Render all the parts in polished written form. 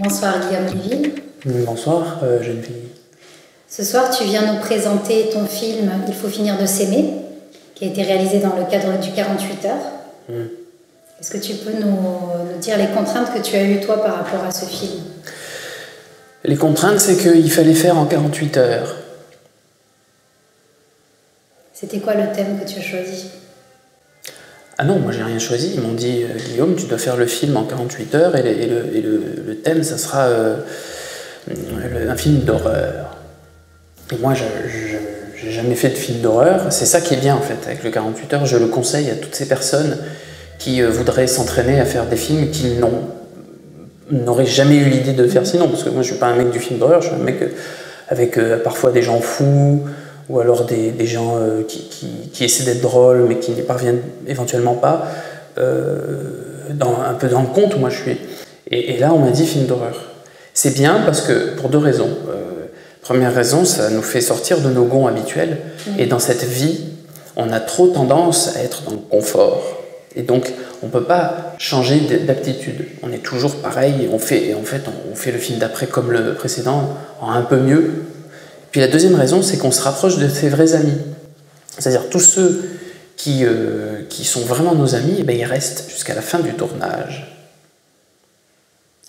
Bonsoir Guillaume Léville. Bonsoir, jeune fille. Ce soir, tu viens nous présenter ton film « Il faut finir de s'aimer », qui a été réalisé dans le cadre du 48 heures. Est-ce que tu peux nous dire les contraintes que tu as eues, toi, par rapport à ce film? Les contraintes, c'est qu'il fallait faire en 48 heures. C'était quoi le thème que tu as choisi? Ah non, moi j'ai rien choisi. Ils m'ont dit Guillaume, tu dois faire le film en 48 heures et le thème, ça sera un film d'horreur. Et moi, j'ai jamais fait de film d'horreur. C'est ça qui est bien en fait avec le 48 heures. Je le conseille à toutes ces personnes qui voudraient s'entraîner à faire des films qui n'auraient jamais eu l'idée de faire sinon. Parce que moi, je suis pas un mec du film d'horreur. Je suis un mec avec parfois des gens fous, ou alors des gens qui essaient d'être drôles mais qui n'y parviennent éventuellement pas, un peu dans le conte où moi je suis. Et là on m'a dit film d'horreur. C'est bien parce que, pour deux raisons. Première raison, ça nous fait sortir de nos gonds habituels, et dans cette vie, on a trop tendance à être dans le confort. Et donc on ne peut pas changer d'aptitude. On est toujours pareil, et en fait on fait le film d'après comme le précédent, en un peu mieux. Puis la deuxième raison, c'est qu'on se rapproche de ses vrais amis. C'est-à-dire tous ceux qui sont vraiment nos amis, eh bien, ils restent jusqu'à la fin du tournage.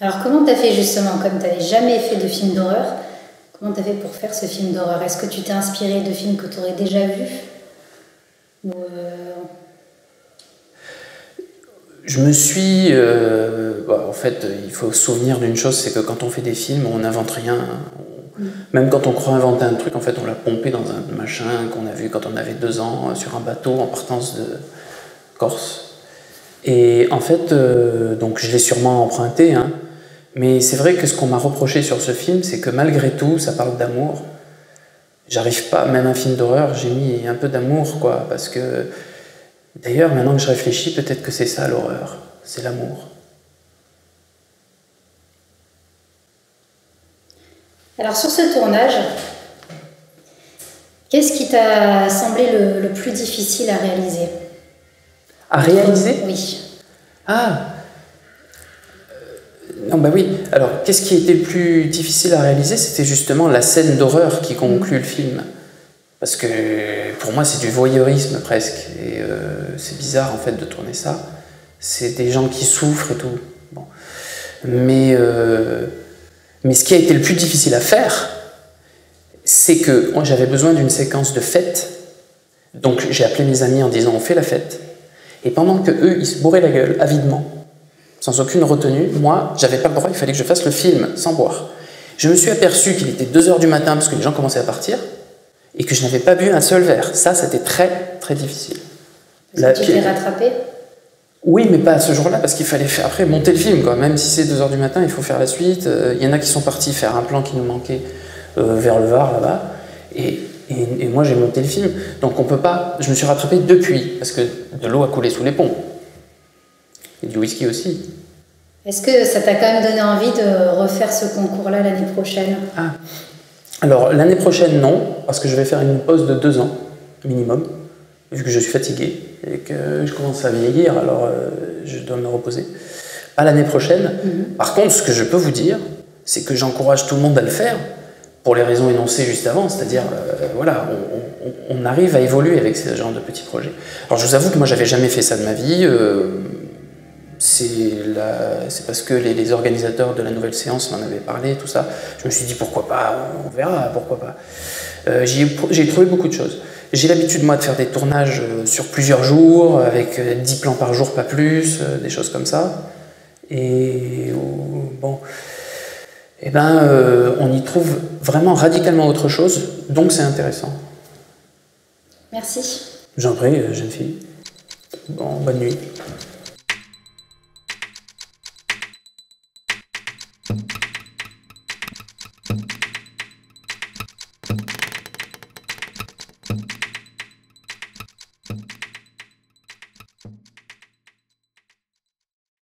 Alors comment tu as fait justement, comme tu n'avais jamais fait de film d'horreur, comment tu as fait pour faire ce film d'horreur? Est-ce que tu t'es inspiré de films que tu aurais déjà vus? Je me suis... en fait, il faut se souvenir d'une chose, c'est que quand on fait des films, on n'invente rien. Même quand on croit inventer un truc, en fait, on l'a pompé dans un machin qu'on a vu quand on avait 2 ans sur un bateau en partance de Corse. Et en fait, donc je l'ai sûrement emprunté, hein, mais c'est vrai que ce qu'on m'a reproché sur ce film, c'est que malgré tout, ça parle d'amour. J'arrive pas, même un film d'horreur, j'ai mis un peu d'amour, quoi, parce que d'ailleurs, maintenant que je réfléchis, peut-être que c'est ça l'horreur, c'est l'amour. Alors sur ce tournage, qu'est-ce qui t'a semblé le plus difficile à réaliser? À réaliser? Oui. Ah non, bah oui. Alors, qu'est-ce qui était le plus difficile à réaliser? C'était justement la scène d'horreur qui conclut le film. Parce que pour moi, c'est du voyeurisme presque. Et c'est bizarre en fait de tourner ça. C'est des gens qui souffrent et tout. Bon. Mais ce qui a été le plus difficile à faire, c'est que moi j'avais besoin d'une séquence de fête. Donc j'ai appelé mes amis en disant on fait la fête. Et pendant que eux ils se bourraient la gueule avidement, sans aucune retenue, moi j'avais pas le droit, il fallait que je fasse le film sans boire. Je me suis aperçu qu'il était 2 h du matin parce que les gens commençaient à partir et que je n'avais pas bu un seul verre. Ça, c'était très très difficile. Est-ce que tu t'es rattrapé? Oui, mais pas à ce jour-là, parce qu'il fallait après monter le film, quoi. Même si c'est 2 h du matin, il faut faire la suite. Il y en a qui sont partis faire un plan qui nous manquait vers le Var, là-bas. Et moi, j'ai monté le film. Donc on peut pas... Je me suis rattrapé depuis, parce que de l'eau a coulé sous les ponts. Et du whisky aussi. Est-ce que ça t'a quand même donné envie de refaire ce concours-là l'année prochaine? Ah. Alors, l'année prochaine, non, parce que je vais faire une pause de 2 ans, minimum, vu que je suis fatigué et que je commence à vieillir, alors je dois me reposer. Pas l'année prochaine. Par contre, ce que je peux vous dire, c'est que j'encourage tout le monde à le faire, pour les raisons énoncées juste avant, c'est-à-dire, voilà, on arrive à évoluer avec ce genre de petits projets. Alors, je vous avoue que moi, j'avais jamais fait ça de ma vie. C'est parce que les organisateurs de la nouvelle séance m'en avaient parlé, tout ça. Je me suis dit, pourquoi pas, on verra, pourquoi pas. J'ai trouvé beaucoup de choses. J'ai l'habitude, moi, de faire des tournages sur plusieurs jours, avec 10 plans par jour, pas plus, des choses comme ça. Et bon, eh ben, on y trouve vraiment radicalement autre chose, donc c'est intéressant. Merci. J'en prie, jeune fille. Bon, bonne nuit.